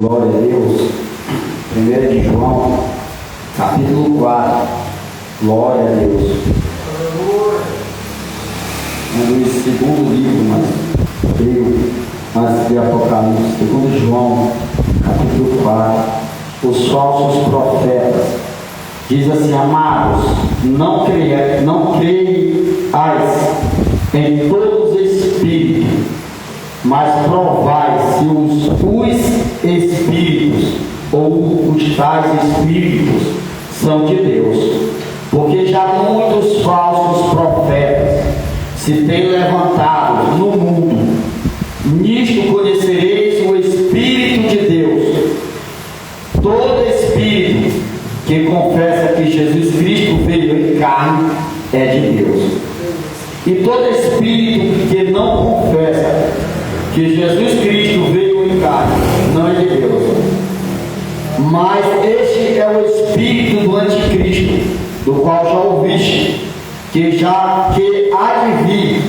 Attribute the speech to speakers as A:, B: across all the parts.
A: Glória a Deus. 1 de João, capítulo 4. Glória a Deus. É o segundo livro, mas de Apocalipse. 2 João, capítulo 4. Os falsos profetas. Diz assim: amados, não creiais em todos os espíritos, mas provai se os espíritos ou os tais espíritos são de Deus, porque já muitos falsos profetas se têm levantado no mundo. Nisto conhecereis o Espírito de Deus. Todo espírito que confessa que Jesus Cristo veio em carne é de Deus, e todo espírito que não confessa que Jesus Cristo veio em carne não é de Deus. Mas este é o espírito do anticristo, do qual já ouviste, que há de vir,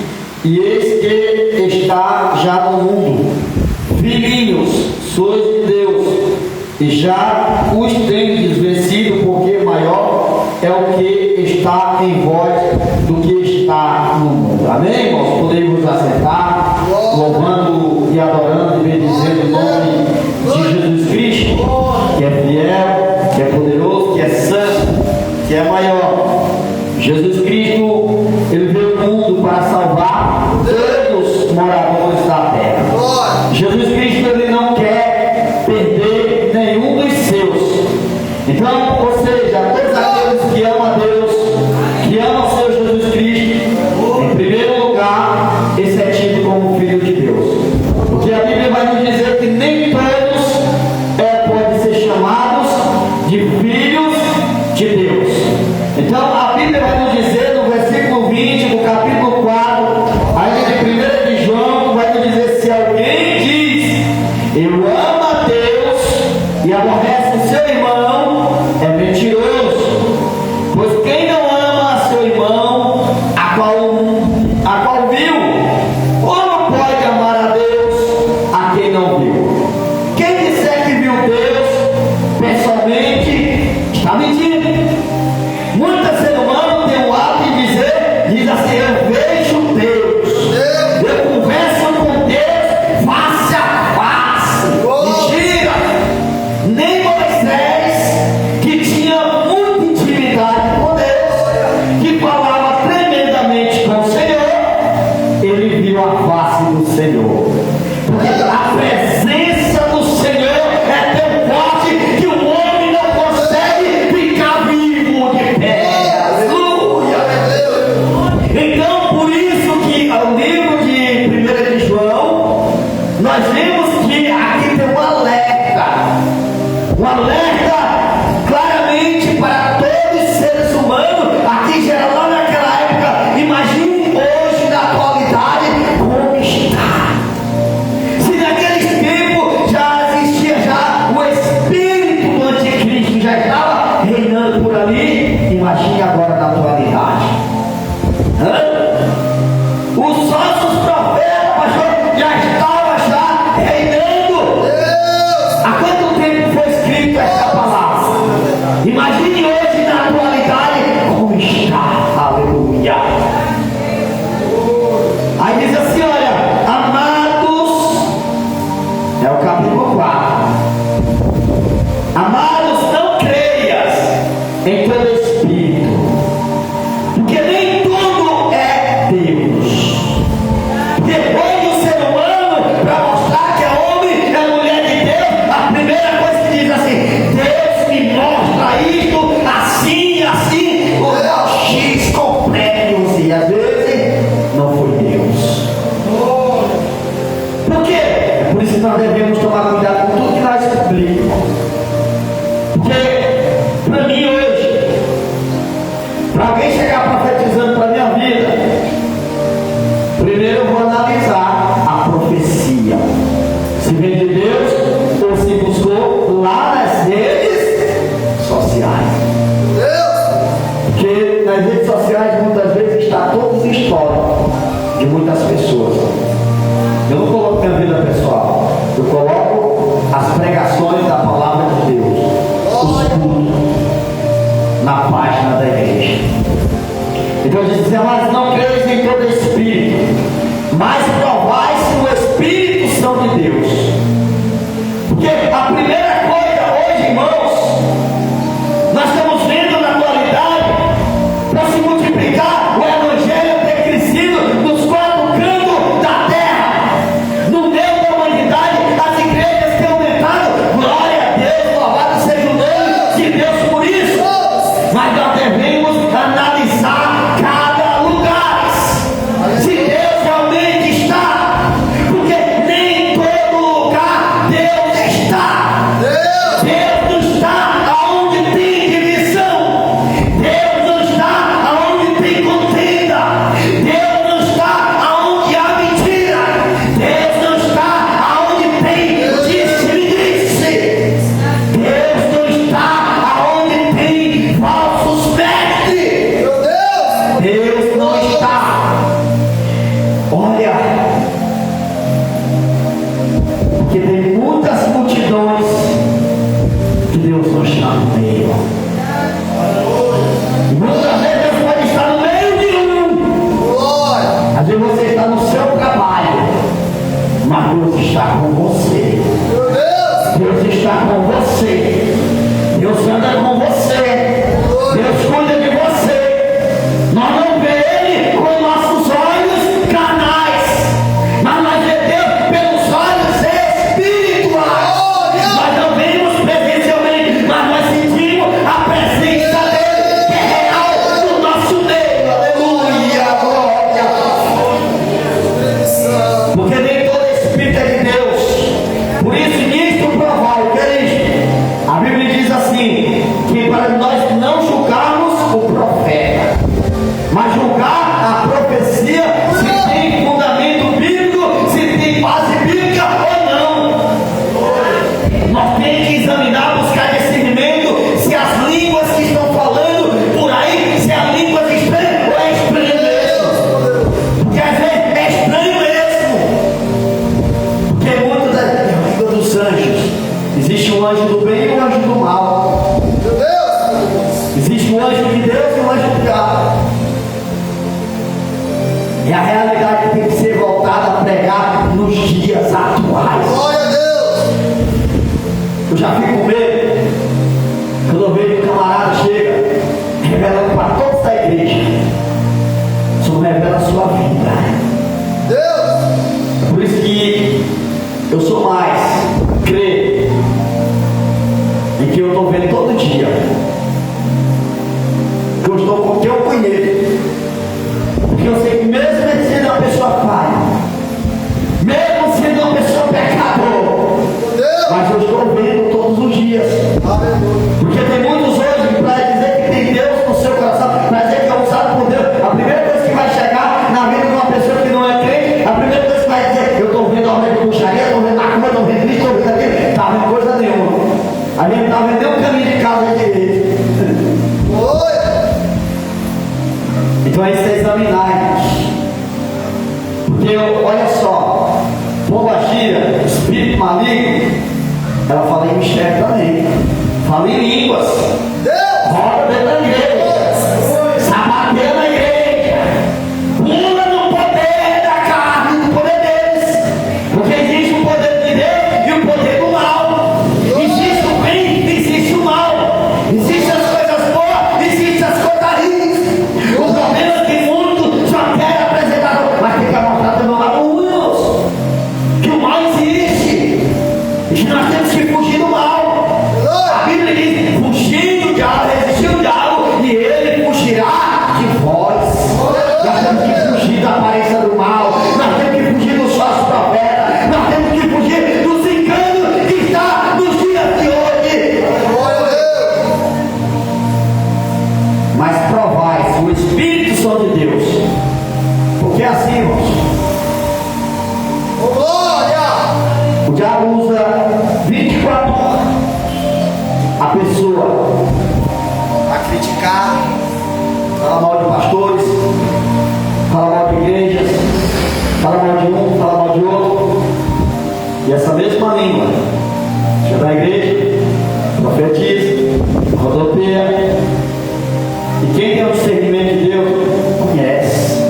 A: e eis que está já no mundo. Filhinhos, sois de Deus, e já os tendes vencido, porque maior é o que está em vós do que está no mundo. Amém, irmãos? Podemos assentar, louvando e adorando e bendizendo o nome de Jesus Cristo, que é fiel, que é poderoso, que é santo, que é maior. Jesus Cristo, ele veio ao mundo para salvar todos os moradores da terra. Jesus Cristo, ele não quer perder nenhum dos seus. Então, ou seja, todos aqueles que amam a Deus, que amam o Senhor Jesus Cristo, em primeiro lugar, esse é tido como filho de Deus. Porque a Bíblia vai nos dizer que nem todos podem ser chamados de filhos de Deus. Então, a Bíblia vai nos dizer no versículo 20, do capítulo 4, ainda de 1 de João, vai nos dizer: se alguém diz, eu amo a Deus, e aborrece o seu irmão, é mentiroso. Pois quem não ama a seu irmão, a qual viu, como pode amar a Deus a quem não viu? Quem disser que viu Deus pessoalmente está mentindo. Muitos seres humanos têm o hábito de diz assim: eu vejo Deus, eu converso com Deus face a face. Mentira! Nem Moisés, que tinha muita intimidade com Deus, que falava tremendamente com o Senhor, ele viu a face do Senhor. Porque a presença do Senhor é tão forte que o homem não consegue ficar vivo de pé. Aleluia! Então, por isso que no livro de 1 de João, nós vemos que aqui tem um alerta claramente para todos os seres humanos. Aqui já era lá naquela época. Imagine hoje, na atualidade, como está. Se naqueles tempos já existia o espírito do anticristo, já estava reinando por ali, imagine agora na atualidade. Os falsos profetas, pastor, já estavam reinando. Há quanto tempo foi escrita essa palavra? Imagine hoje na atualidade como está. Aleluia. Aí diz assim: olha, amados, é o capítulo 4. Amados, não creias em todo espírito, porque nem tudo é Deus. Depois do ser humano, para mostrar que é homem, é mulher de Deus, a primeira questões que Deus não está no meio. Muitas vezes Deus pode estar no meio de às vezes você está no seu trabalho, mas Deus está com você. Deus está com você. Deus anda com você. Deus cuida de você. Nós não vemos Ele com nossos olhos carnais, mas nós vemos Deus pelos olhos espirituais. Nós não vemos presencialmente, mas nós sentimos a presença dele, que é real no nosso meio. Aleluia, glória. Porque nem todo espírito é de Deus. Por isso, nisto provar, querido, a Bíblia diz assim, que para nós não julgarmos o profeta, mas julgar a profecia se tem fundamento bíblico, se tem base bíblica ou não. Nós temos que examinar, buscar discernimento, se as línguas que estão falando por aí, se é a língua estranha ou é estranho mesmo. Porque às vezes é estranho mesmo. Porque muito da língua dos anjos, existe um anjo do bem e um anjo do mal. Existe um anjo de Deus e um anjo do diabo. E a realidade tem que ser voltada a pregar nos dias atuais.
B: Glória a Deus.
A: Eu já fico com medo quando eu vejo um camarada chega revelando para todos da igreja, só revela a sua vida.
B: Deus.
A: Por isso que eu sou mais crer em que eu estou vendo todo dia, que eu estou com quem eu conheço, porque eu sei que mesmo sendo uma pessoa falha, mesmo sendo uma pessoa pecador, mas eu estou vendo todos os dias. Porque tem muitos hoje que para dizer que tem Deus no seu coração, para dizer que é usado por Deus, a primeira coisa que vai chegar na vida de uma pessoa que não é crente, a primeira coisa que vai dizer, eu estou vendo a obra de bruxaria, estou vendo a cura, estou vendo isso, estou vendo aquilo, não está vendo coisa nenhuma. A gente não está vendo nem um caminho de casa direito. Então é isso, é examinar, irmãos. Porque olha só, pombagira, espírito maligno, ela fala em mistério também, fala em línguas, roda dentro da igreja, sabateia na igreja, pula no poder da carne, no poder deles, porque existe o poder de Deus e o poder do mal. Existe o bem, existe o mal, existem as coisas boas, existem as coisas ruins. O problema é que o mundo só quer apresentar, mas tem que mostrar também o lado ruim, que o mal existe, e que nós temos que fugir do mal. A Bíblia diz, fugir do diabo, resistir do diabo, e ele fugirá de vós. Nós temos que fugir da aparência do mal, nós temos que fugir dos falsos profetas, nós temos que fugir dos enganos que está nos dias de hoje. Mas provai se o Espírito são de Deus, porque assim, irmãos, o diabo usa 24 horas a pessoa a criticar, fala mal de pastores, fala mal de igrejas, fala mal de um, fala mal de outro, e essa mesma língua chega na igreja, profetiza, rodopeia, e quem tem o discernimento de Deus conhece,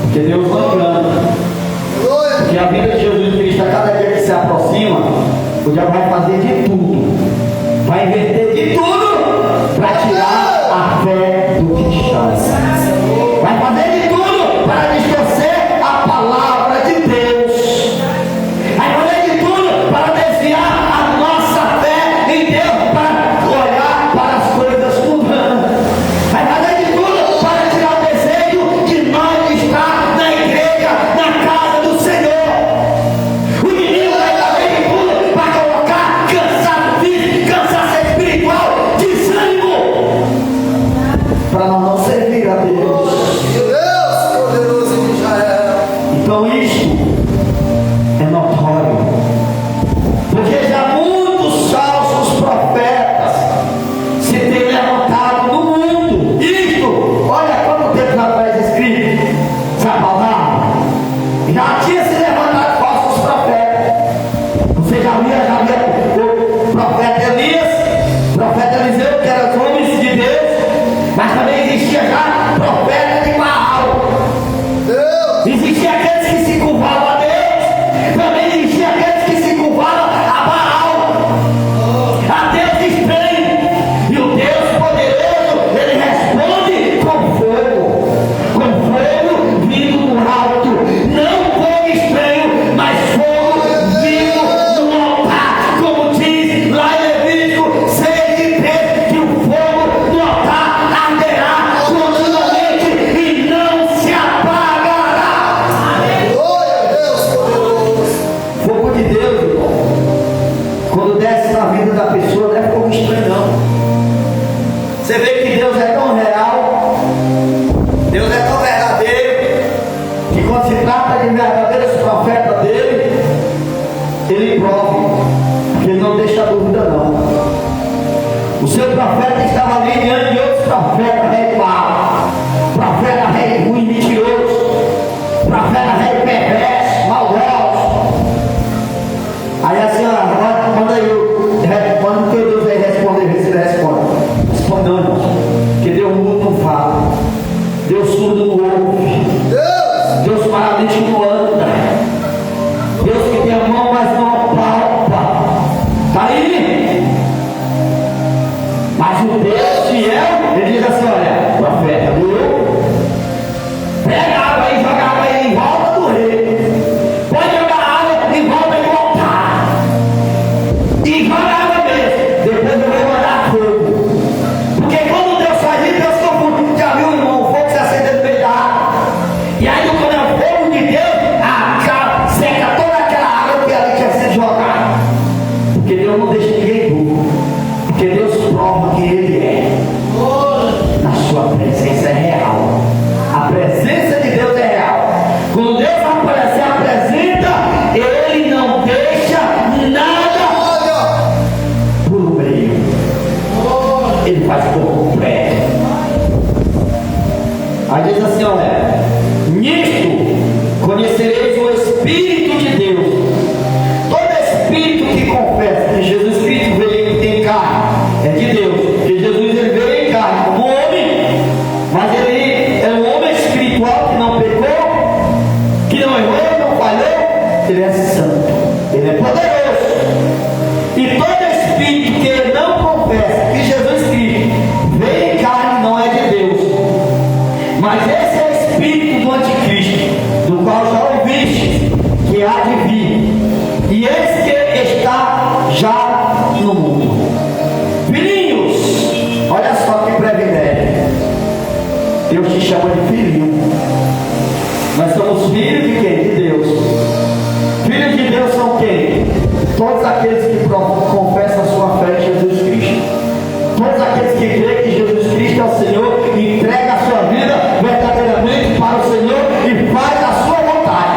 A: porque Deus não engana. Porque a vida de Jesus Cristo, a cada dia que se aproxima, o diabo vai fazer de tudo, vai inverter de tudo para tirar a fé do cristão, vai fazer de tudo para distorcer a palavra de Deus, vai fazer de tudo para desviar a nossa fé em Deus, para olhar para as coisas mundanas, vai fazer de tudo para tirar o desejo de nós estar na igreja, na casa do Senhor. O inimigo vai fazer de tudo para colocar cansaço físico, cansaço espiritual, de não deixa dúvida não. O seu profeta estava ali diante de outros profetas, rei mau, profeta rei ruim, mentiroso, profeta rei perverso, maldoso. Aí a senhora, quando o teu Deus vai responder, você responde. Responde não, irmãos, porque Deus mudo não fala, Deus surdo não ouve, Deus paralítico não anda, Deus que tem a mão, mas não apalpa. Está aí? Mas o Deus fiel, ele diz assim: olha, profeta, pega água aí, joga água aí em volta do rei. Pode jogar água em volta do altar. E joga água mesmo. Depois eu vou mandar fogo. Porque quando Deus faz isso, Deus confunde. Já viu, irmão, o fogo se acende no meio da água. E aí quando é o fogo de Deus, seca toda aquela água que ali quer ser jogada. Porque Deus não deixa ninguém burro. Porque Deus prova que Ele é. Na sua presença é real. A presença de Deus é real. Quando Deus aparecer, apresenta, Ele não deixa nada por meio. Ele faz por completo. Aí diz assim: olha, nisto conhecereis o Espírito de Deus. Todo espírito que confessa que Jesus Cristo veio em carne é de Deus. Porque Jesus ele veio em carne como homem, mas ele é um homem espiritual que não pecou, que não errou, não falhou. Ele é santo, ele é poderoso. E todo espírito que ele não confessa que Jesus Cristo veio em carne não é de Deus. Mas esse é o espírito do anticristo, do qual já ouviste que há de vir. E esse que está já no mundo. Filhinhos, olha só que privilégio. Deus te chama de filhinho. Nós somos filhos de quem? De Deus. Filhos de Deus são quem? Todos aqueles que confessam a sua fé em Jesus Cristo. Todos aqueles que creem que Jesus Cristo é o Senhor e entrega a sua vida verdadeiramente para o Senhor e faz a sua vontade.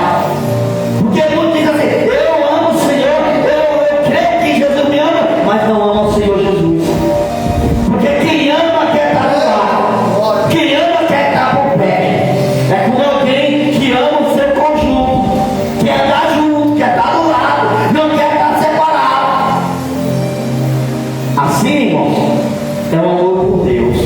A: Porque muitos dizem assim: eu amo o Senhor, eu creio que Jesus me ama, mas não ama o Senhor Jesus. Porque quem ama quer estar do lado, quem ama quer estar por pé. É como alguém que ama o seu conjunto, quer estar junto, quer estar do lado, não quer estar separado. Assim, irmãos, é o amor por Deus.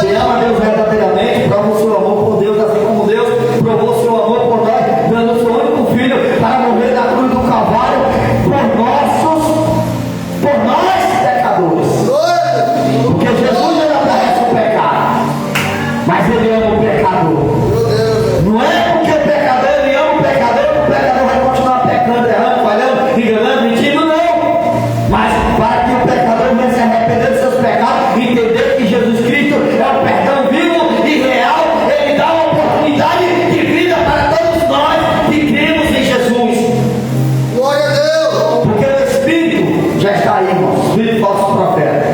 A: Quem ama Deus verdadeiramente prova o seu amor por Deus, assim como Deus provou o seu amor por nós, dando o seu único filho para morrer na cruz do Calvário por nós pecadores. Porque Jesus ele aborrece o pecado, mas ele ama o pecador. Não é porque o pecador ele ama o pecador vai continuar pecando, errando, falhando, enganando, mentindo, não. Mas para que o pecador venha se arrepender dos seus pecados, entender que Jesus Cristo é o perdão vivo e real, ele dá uma oportunidade de vida para todos nós que cremos em Jesus.
B: Glória a Deus.
A: Porque o Espírito já está aí, irmãos, o Espírito falso profeta.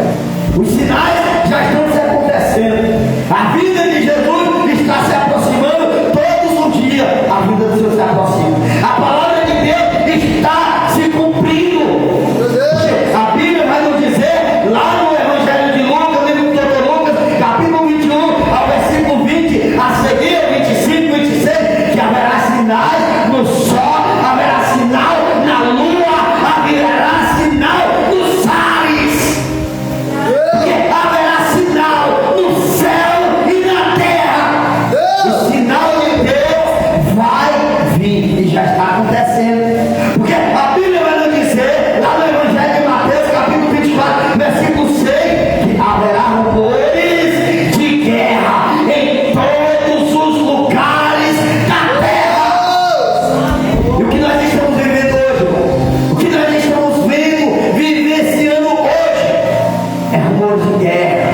A: Os sinais já estão se acontecendo. A vida de Jesus está se aproximando todos os dias. A vida do Senhor se aproxima. A palavra de Deus está se cumprindo. A Bíblia vai nos dizer lá no Evangelho de Lucas, livro do Dr. Lucas, capítulo 21, ao versículo 20, a seguir, 25, 26, que haverá sinais no sol, haverá sinal na lua, haverá sinal nos ares, haverá sinal no céu e na terra. O sinal de Deus vai vir e já está acontecendo. Porque a Bíblia vai nos dizer lá no Evangelho de Mateus, capítulo 24, versículo 6, que haverá rumores de guerra em todos os lugares da terra. E o que nós estamos vivendo hoje, irmão? O que nós estamos vivenciando hoje é rumores de guerra,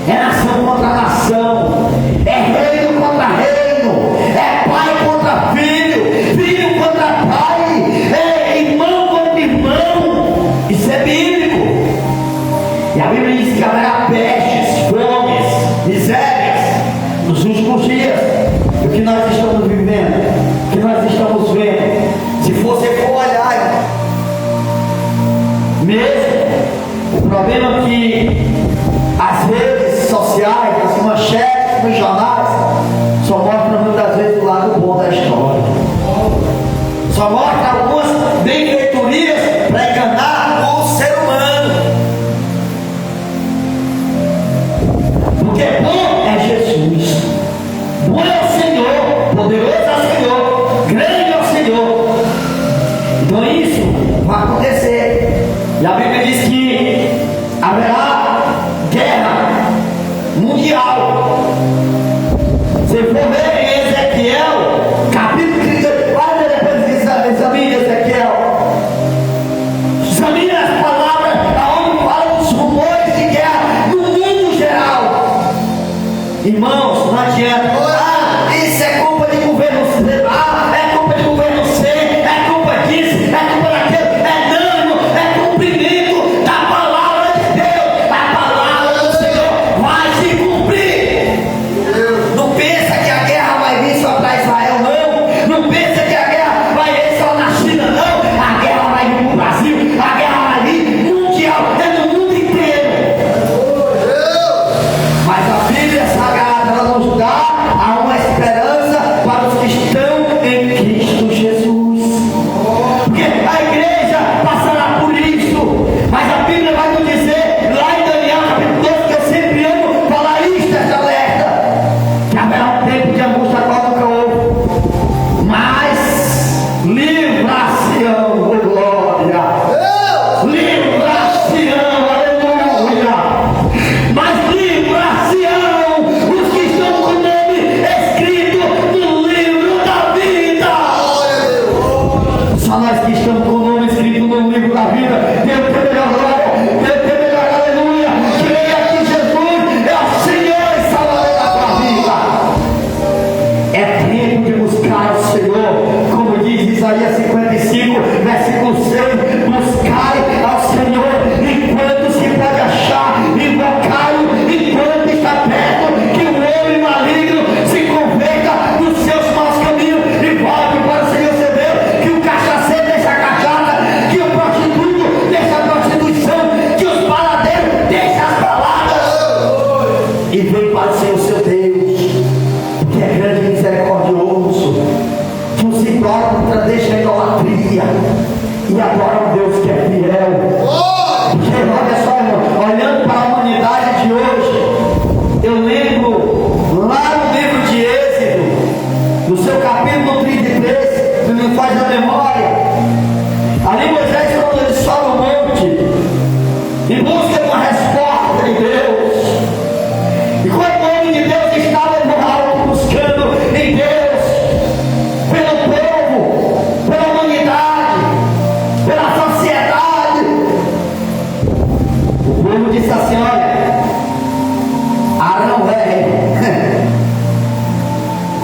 A: é nação contra nação, é reino contra reino, é pai contra filho, filho contra pai, é irmão contra irmão. Isso é bíblico. E a Bíblia diz que haverá pestes, fomes, misérias nos últimos dias. E o que nós estamos vivendo, o que nós estamos vendo, se você for olhar, meu problema é que as redes sociais, as manchetes nos jornais só mostram muitas vezes o lado bom da história. Só mostra algumas benfeitorias para enganar o ser humano. Porque bom é Jesus, bom é o Senhor, poderoso é o Senhor, grande é o Senhor. Então isso vai acontecer. E a Bíblia diz que haverá guerra mundial. Se for ver em Ezequiel, capítulo 34, depois examine Ezequiel. Examine as palavras aonde falam dos rumores de guerra no mundo geral. Irmãos, não adianta. Isso é culpa de governo C. É culpa de governo C. É culpa disso. É culpa daquilo. É cumprimento da palavra de Deus. A palavra do Senhor vai se cumprir. Não pensa que a guerra vai vir só para Israel, não. Não pensa que a guerra vai vir só na China, não. A guerra vai vir para o Brasil. A guerra vai vir mundial. É no mundo inteiro. Mas a Bíblia Sagrada ela nos dá uma esperança para os que estão em Cristo Jesus. Porque a igreja passará por isso. Mas a Bíblia vai nos dizer lá em Daniel capítulo 12, que eu sempre amo falar isto, esta alerta, que haverá um tempo de angústia qual nunca houve. Mas livrar-se-ão, oh glória. Livrar-se-ão, aleluia. Mas livrar-se-ão os que estão com o nome escrito no livro da vida. Só nós que estamos com o nome escrito no livro da vida. Deus tem melhor glória, Deus tem melhor aleluia. Creia que Jesus é o Senhor e Salvador da tua vida. É tempo de buscar o Senhor, como diz Isaías 55, versículo 6. Buscai ao Senhor enquanto se pode achar, invocai-o enquanto está perto, que o homem maligno se converta dos seus maus caminhos e volte para o Senhor seu Deus, que o cachaceiro deixa a cachaça, que o prostituto deixa a prostituição, que os baladeiros deixam as baladas e vem para o Senhor seu Deus, que é grande e misericordioso, que os idólatras deixam a idolatria e adora um Deus que é fiel. Porque olha só, irmão, olhando para a humanidade de hoje, eu lembro lá no livro de Êxodo, no seu capítulo 33, se não me faz a memória, ali Moisés, quando ele sobe o monte e busca uma resposta de Deus, e quando o homem de Deus estava no alto buscando em Deus, pelo povo, pela humanidade, pela sociedade, o povo disse assim: olha, Arão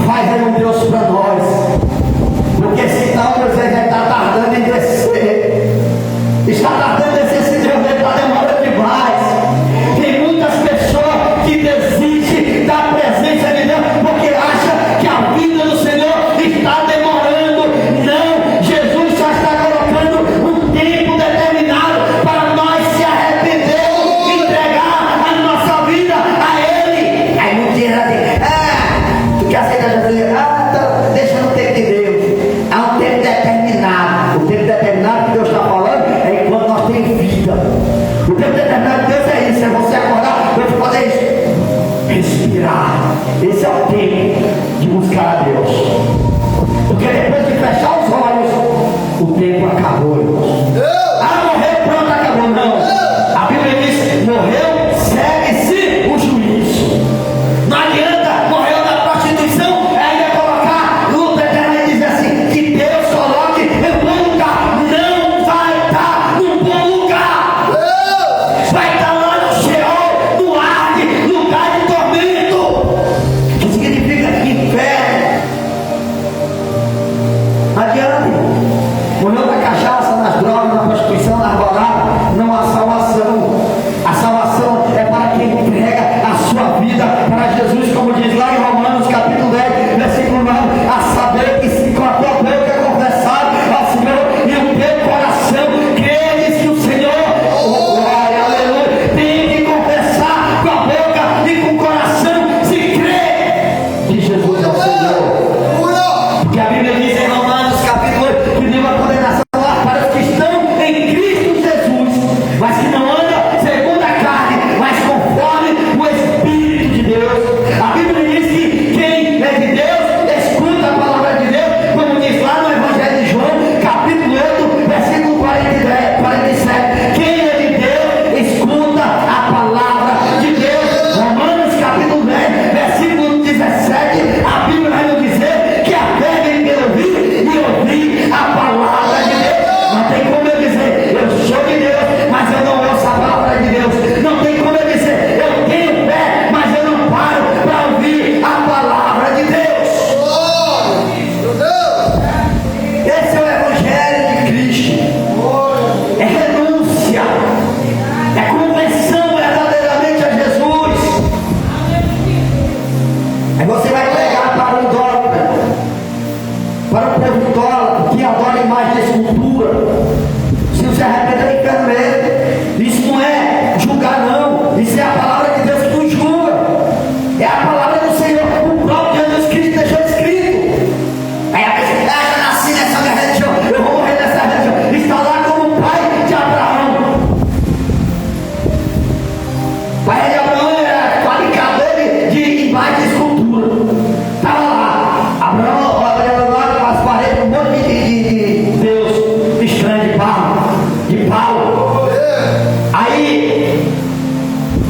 A: faz aí um Deus para nós, porque senão Moisés vai estar tardando em descer. Está tardando em descer, esse Deus vai estar demorando demais. Tem muitas pessoas que desistem da presença de Deus porque acham que a vida do Senhor está demorando. Não, Jesus só está colocando um tempo determinado para nós se arrependermos, entregar a nossa vida a Ele. Aí não diz assim: tu quer aceitar Jesus? Então deixa no tempo de Deus. Há um tempo determinado. O tempo determinado que Deus está falando é enquanto nós temos vida. O tempo determinado de Deus é isso: é você acordar, você poder respirar. Esse é o tempo de buscar a Deus. Porque depois de fechar os olhos, o tempo acabou, irmãos. Morreu, pronto, acabou. Não. A Bíblia diz: morreu, segue-se o juízo. Não adianta, morreu da prostituição, ainda colocar luta eterna e dizer assim: que Deus coloque em bom lugar. Não vai estar num bom lugar. Vai estar lá no Sheol, no Hades, lugar de tormento, que significa inferno. Não adianta. Morreu da cachaça, nas drogas, na prostituição.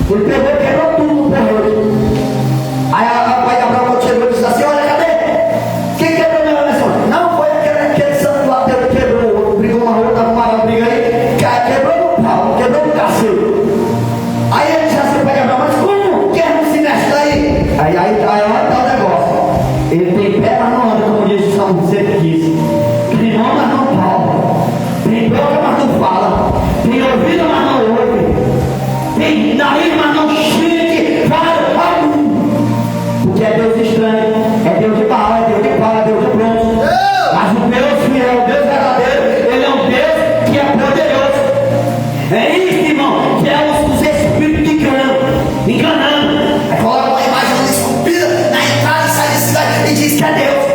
A: Ele pegou e quebrou tudo no terreiro. Aí o pai de Abraão, quando chegou, disse assim: olha, cadê? Quem quebrou meu oração? Não, foi aquele santo lá que quebrou. Brigou uma outra, uma briga aí, quebrou no pau, quebrou no cacete. Aí ele disse assim: pai de Abraão, mas como? Quem não se mexe daí? Aí tá o negócio. Ele tem perna, não anda, como diz o Salmo 115. Tem mão, mas não palma. Tem boca, mas não fala. Tem ouvido, mas não ouve. Tem nariz, mas não sente. Fala algum. Porque é Deus estranho. É Deus de Baal, é Deus de pau, é Deus de bronze. Mas o Deus fiel, o Deus verdadeiro, Ele é um Deus que é poderoso. É isso, irmão, que é os espíritos enganando.
B: Aí coloca uma imagem esculpida na entrada e sai da cidade e diz que é Deus.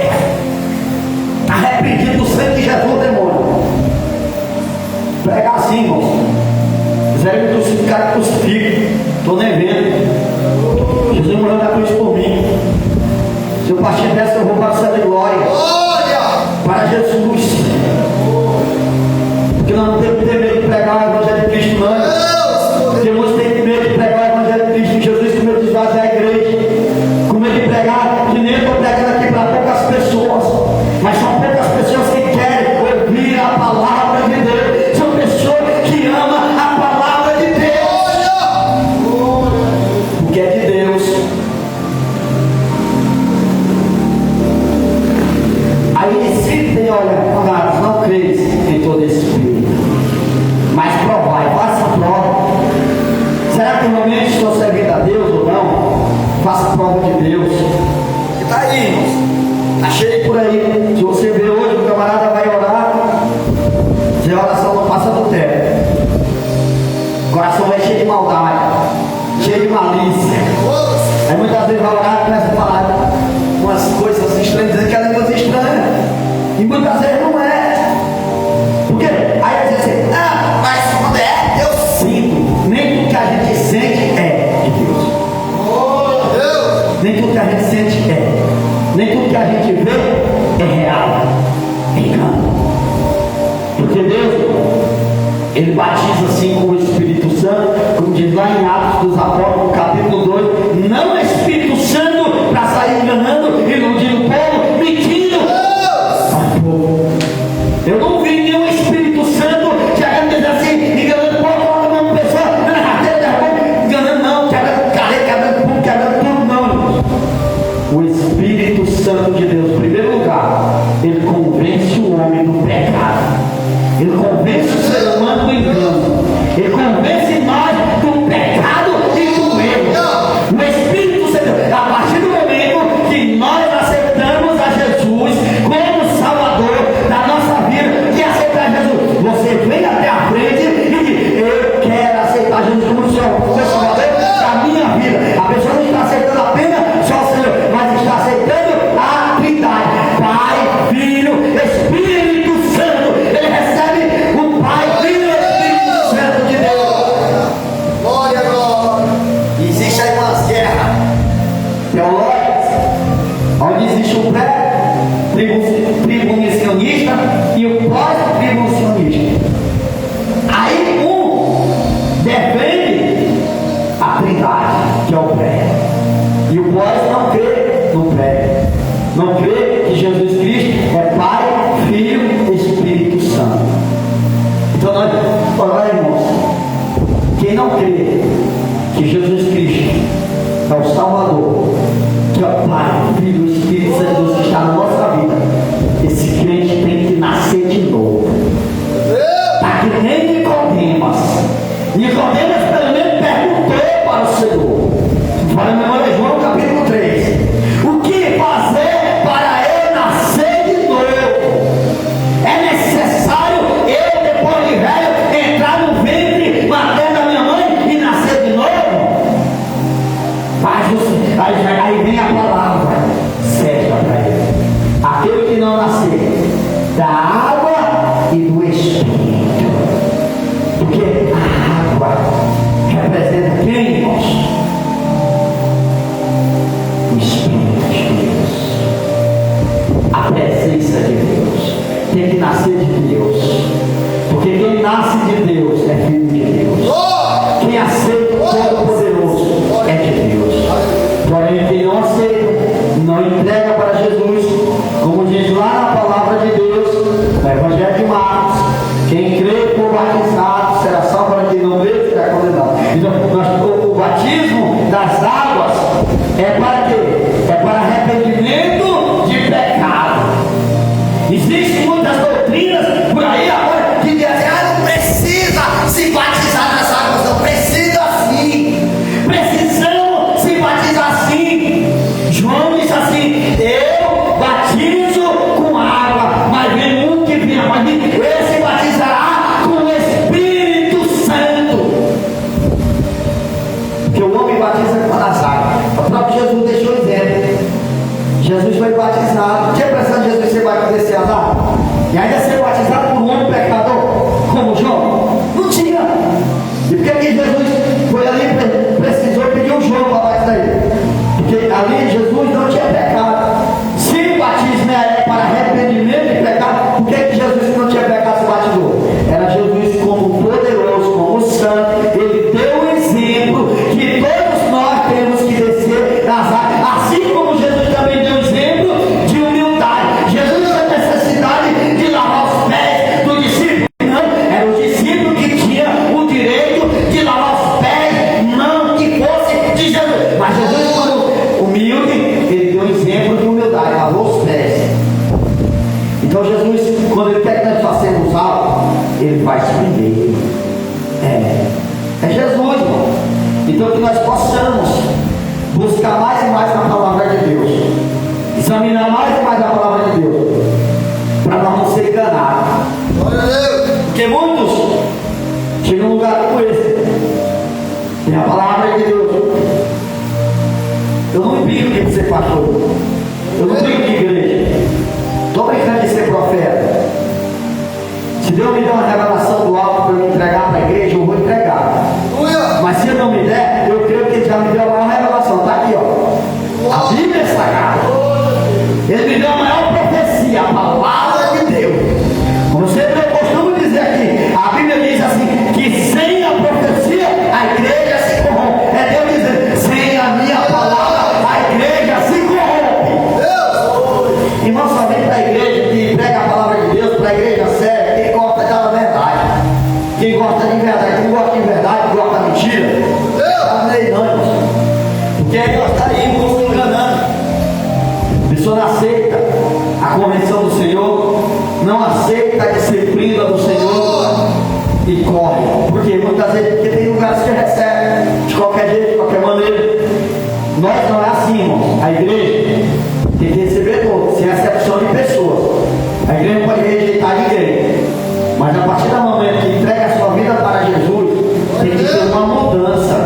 A: Arrependido do sangue de Jesus, demônio. Prega assim, irmão. Quiserem me crucificar, crucifico. Estou nem vendo. Jesus morreu na cruz por mim. Se eu partir dessa, eu vou para o céu de glória.
B: Olha!
A: Para Jesus. Porque nós não temos que ter medo de pregar o Evangelho de Cristo, não. Porque muitos têm medo de pregar o Evangelho de Cristo. Jesus, com medo de esvaziar a igreja. Com medo de pregar, que nem eu estou pregando aqui para poucas pessoas. Mas são poucas pessoas que querem ouvir a palavra de Deus. São pessoas que amam a palavra de Deus. Porque é de Deus. Aí se tem, olha, amados, não creis em todo esse espírito, mas provai, faça prova. Será que realmente estou servindo a Deus ou não? Faça prova de Deus.
B: Que tá aí, irmãos.
A: Está cheio por aí. Se você vê hoje, o camarada vai orar, se a oração não passa do teto. O coração é cheio de maldade, cheio de malícia. Aí muitas vezes vai orar e começa a falar umas coisas estranhas, dizendo que é língua estranha. E muitas vezes não é. Por quê? Aí diz assim: ah, mas quando é, eu sinto. Nem tudo que a gente sente é de Deus. Nem tudo que a gente sente é. Nem tudo que a gente vê é real. É engano. Porque Deus, Ele batiza assim com o Espírito Santo, como diz lá em Atos dos Apóstolos, no capítulo 2. Não é Espírito Santo para sair enganando, iludindo o povo, mentindo. Eu não vi nenhum Espírito Santo chegando e dizendo assim, enganando o povo, uma pessoa, enganando não, quebrando carreira, quebrando pum, quebrando tudo, não. O Espírito Santo de Deus, em primeiro lugar, ele convence o homem do pecado, ele convence o ser humano do engano, ele convence nós do pecado e do erro. O Espírito Santo, a partir do momento que nós aceitamos a Jesus como Salvador da nossa vida, e aceitar Jesus, você vem até a frente e diz: eu quero aceitar Jesus como Salvador da minha vida. A pessoa não está aceitando apenas só o Senhor, mas está aceitando a Trindade, Pai, Filho, Espírito Santo. Ele recebe o Pai, Filho e Espírito Santo de Deus.
B: Glória, glória.
A: Existe aí umas guerras teológicas, onde existe o pré-tribulacionista e o pós-tribulacionista. Aí um defende a Trindade, que é o pré, e o pós não crê no pré, não crê que Jesus Cristo é Pai, Filho e Espírito Santo. Então nós, olha, irmãos, quem não crê que Jesus Cristo é o Salvador, que é o Pai, o Filho e o Espírito Santo Deus que está na nossa vida, esse crente tem que nascer de novo. Tá que nem Nicodemas. Nicodemas pelo menos perguntou para o Senhor. Para a memória de João capítulo 3. O que fazer para eu nascer de novo? É necessário eu, depois de velho, entrar no ventre materno da minha mãe e nascer de novo? Aí vem a palavra certa para ele: aquele que não nascer da água e do Espírito. Porque a água representa quem, irmãos? batismo das águas é para quê? É para arrependimento de pecado. Existem muitas doutrinas por aí agora que dizem:
B: Não precisa se batizar nas águas, não precisa sim.
A: precisamos se batizar assim. João disse assim: eu batizo com água, mas vem um que vem após mim, esse batizará com o Espírito Santo. Porque o homem batiza nas águas. O próprio Jesus deixou exemplo. Jesus foi batizado. Tinha pressão de Jesus ser descer as águas? E ainda ser batizado por um homem pecador como João? Não tinha. E por que Jesus foi ali e precisou pedir um João para batizar ele? Porque ali Jesus não tinha pecado. Se o batismo era para arrependimento de pecado, por que Jesus, que não tinha pecado, se batizou? Era Jesus como poderoso, como santo. Ele deu o exemplo que todos nós temos que descer nas águas. Assim como Jesus também deu exemplo de humildade. Jesus não tinha necessidade de lavar os pés do discípulo. Não, era o discípulo que tinha o direito de lavar os pés, não que fosse de Jesus. Mas Jesus, quando humilde, ele deu exemplo de humildade, lavou os pés. Então Jesus, quando ele quer que nós façamos algo, ele faz primeiro. É Jesus, irmão. Então que nós possamos buscar mais e mais na palavra de Deus, examinar mais e mais a palavra de Deus, para nós não ser enganados. Porque muitos chegam a um lugar como esse, tem a palavra de Deus. Eu não impido de ser pastor, eu não brigo de igreja, estou brincando de ser profeta. Se Deus me der uma revelação do alto para eu entregar para a igreja, eu vou entregar. Mas se Ele não me der, eu creio que Ele já me deu a maior revelação. Está aqui, ó. A Bíblia é sagrada. Ele me deu a maior profecia, a palavra de Deus. Como sempre eu costumo dizer aqui, a Bíblia diz assim, que sem a profecia a igreja se corrompe. É Deus dizendo, sem a minha palavra a igreja se corrompe. Irmão, só vem para a igreja que prega a palavra de Deus, para a igreja séria, quem gosta da verdade. Quem gosta de verdade, quem gosta de verdade, gosta da mentira. Não sei não, irmão. Porque aí nós estaríamos nos enganando. A pessoa não aceita a convenção do Senhor, não aceita a disciplina do Senhor e corre. Porque muitas vezes, porque tem lugares que recebem de qualquer jeito, de qualquer maneira. Nós não é assim, irmão. A igreja tem que receber todos, sem acepção de pessoas. A igreja não pode rejeitar ninguém. Mas a partir do momento que entrega a sua vida para Jesus, tem que ter uma mudança.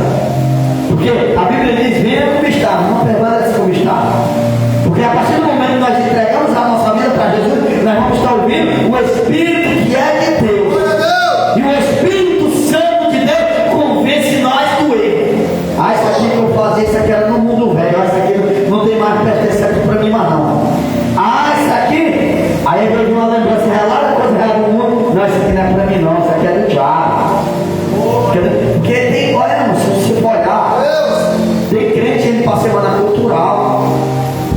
A: Porque a Bíblia diz, venha como está, não permaneça como está. Porque a partir do momento que nós entregamos a nossa vida para Jesus, nós vamos estar ouvindo o Espírito que é de Deus. E o Espírito Santo de Deus convence nós do erro. Ah, isso aqui que eu fazia, isso aqui era no mundo velho, isso aqui não tem mais pertença aqui para mim mais não. Ah, isso aqui, aí eu vi uma lembrança, relata coisa real do mundo. Não, isso aqui não é para mim não, isso aqui é do diabo. Porque tem, olha, se você for olhar, tem crente indo para a semana cultural,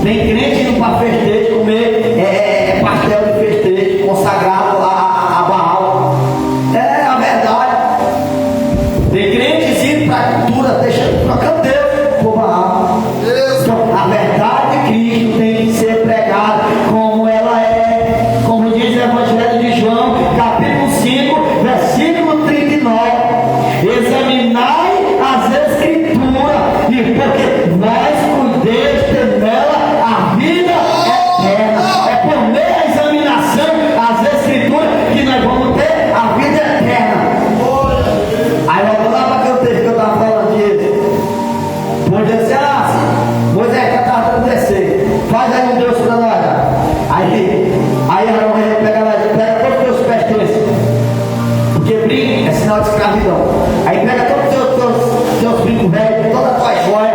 A: tem crente indo para festejo comer pastel de festejo consagrado a Baal. É a verdade. Tem crentes indo para a cultura, trocando Deus por Baal. Então, a verdade de Cristo tem que ser pregada como ela é, como diz o Evangelho de João, capítulo 5, versículo 39. Examinai as Escrituras, e porque nós cuidemos ter nela a vida eterna. É por meio da examinação as Escrituras que nós vamos ter a vida eterna. Aí vamos lá para aquele texto que eu estava falando disso. Moisés disse, Moisés já estava dando descer. Faz aí um Deus para nós. Aí Arão pega todos os teus pés desses. Porque brinco é sinal de escravidão. Aí pega todos os teus brincos velhos, toda a tua joia,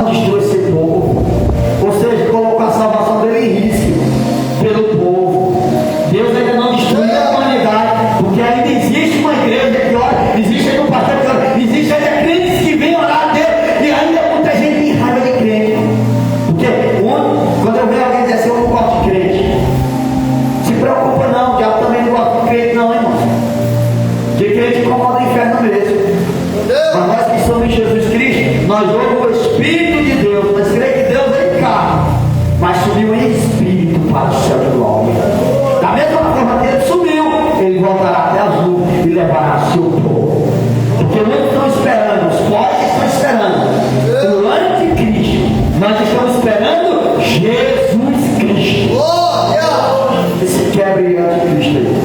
A: destrua esse povo. Ou seja, colocou a salvação dele em risco pelo povo. Deus ainda não destruiu a humanidade, porque ainda existe uma igreja que ora, existe ainda um pastor que ora, existe ainda crentes que vêm orar a Deus, e ainda muita gente tem raiva de crente. Porque quando eu vejo alguém dizer assim, eu não gosto de crente, se preocupa não, o diabo também não gosta de crente não, irmão. De crente incomoda o inferno mesmo. Mas nós que somos em Jesus Cristo, nós ouvimos o Espírito de Deus, nós cremos que Deus é em carne, mas subiu em Espírito para o céu de glória. Da mesma forma que ele subiu, ele voltará até as nuvens e levará seu povo. Porque muitos estão esperando, os pobres estão esperando o anticristo. Nós estamos esperando Jesus Cristo. Esse quebre anticristo aí.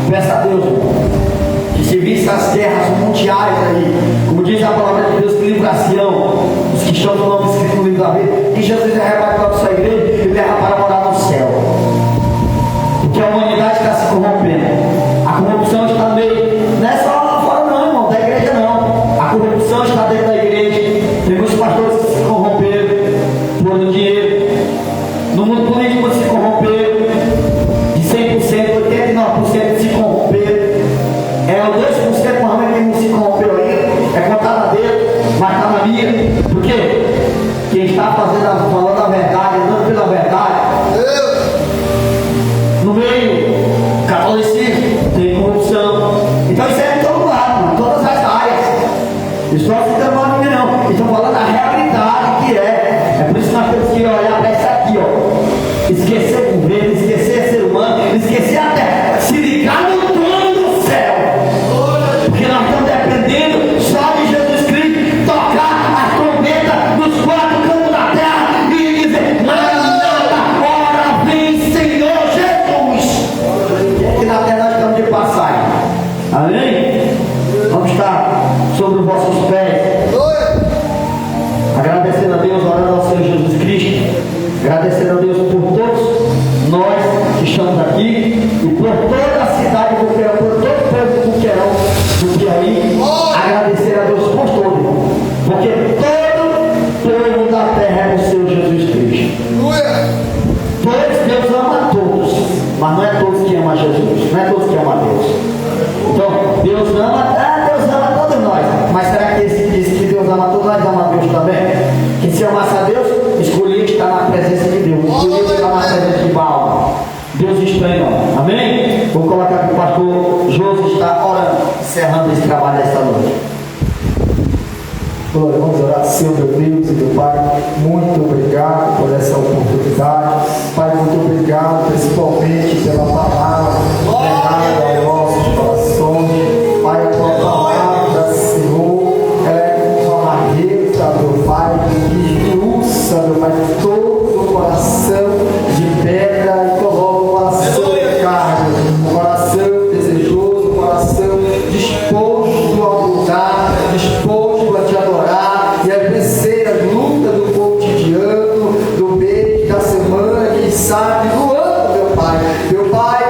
A: Peça a Deus, que se visse as guerras mundiais aí, como diz a palavra de Deus, que livra Sião, os que estão no nome escrito no livro da vida, que Jesus é arrebatado da sua igreja e leva para morar no céu. Porque a humanidade está se corrompendo. A corrupção está no meio, não é só lá fora não, irmão, da igreja não. A corrupção está dentro da igreja. Tem muitos pastores que se corromperam por dinheiro. No mundo político se corromperam. De 100%, 89% se corromperam. É o 2% mais que não se corrompeu ainda. É contar na dele, mas está na minha. Por quê? Quem está falando a verdade, andando pela verdade, no meio catolicismo tem corrupção. Então isso é em todo lado, em todas as áreas. Isso não fica mal ninguém não. Estão falando a realidade que é. É por isso que nós temos que olhar para isso aqui, ó. Esquecer o governo, esquecer ser humano, esquecer até se ligar no trono do céu. Porque nós estamos dependendo só de Jesus Cristo tocar a trombeta nos quatro cantos da terra e dizer: Maranata, ora vem Senhor Jesus. Aqui na terra nós estamos de passagem. Amém? Vamos estar sobre os vossos pés, agradecendo a Deus, orando ao Senhor Jesus Cristo, agradecendo a Deus por todos nós que estamos aqui e por toda a cidade do Querão, por todo o povo do Querão, do Piauí, agradecer a Deus por todo, porque todo povo da terra é o Senhor Jesus Cristo. Todos, Deus ama a todos, mas não é todos que amam a Jesus, não é todos que amam a Deus. Então, Deus ama todos nós, mas será que esse diz que Deus ama todos nós, ama a Deus também? Que se amasse a Deus, escolhi estar na presença de Deus, escolhi estar na presença de Baal. Deus estranho, não. Amém? Vou colocar que o pastor José está orando, encerrando esse trabalho desta noite.
C: Glória, vamos orar. Senhor meu Deus e meu Pai, muito obrigado por essa oportunidade. Pai, muito obrigado principalmente pela palavra pregada aos nossos corações. Pai, a tua palavra, Senhor, é uma marreta, meu Pai, que esmiuça, meu Pai, todo o coração de pedra e coloca o coração de carne, o coração desejoso, o coração disposto a lutar, disposto a te adorar e a vencer as lutas do cotidiano, do mês, da semana, quem sabe do ano, meu Pai. Meu Pai,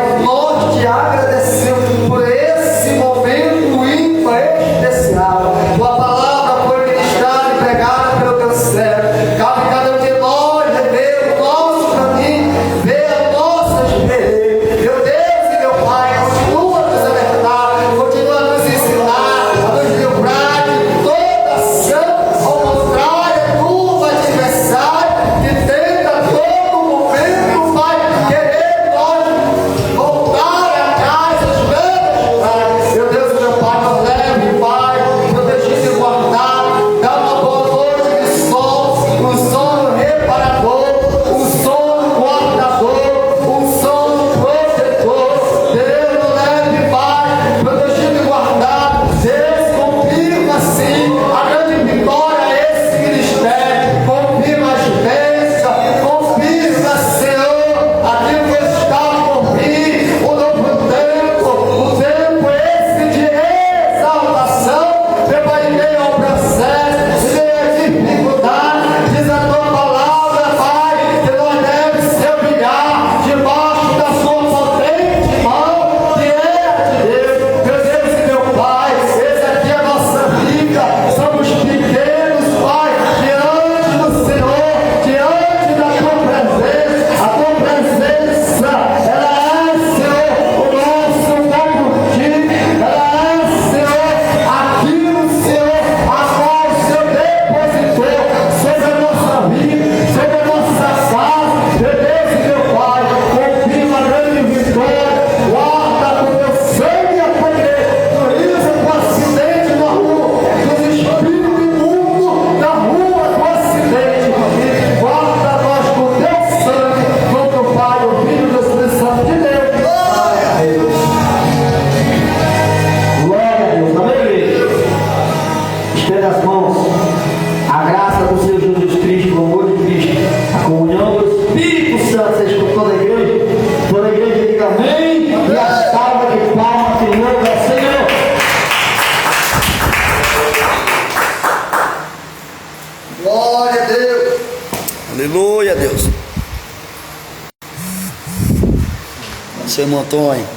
B: Aleluia, Deus. Seu irmão Antônio.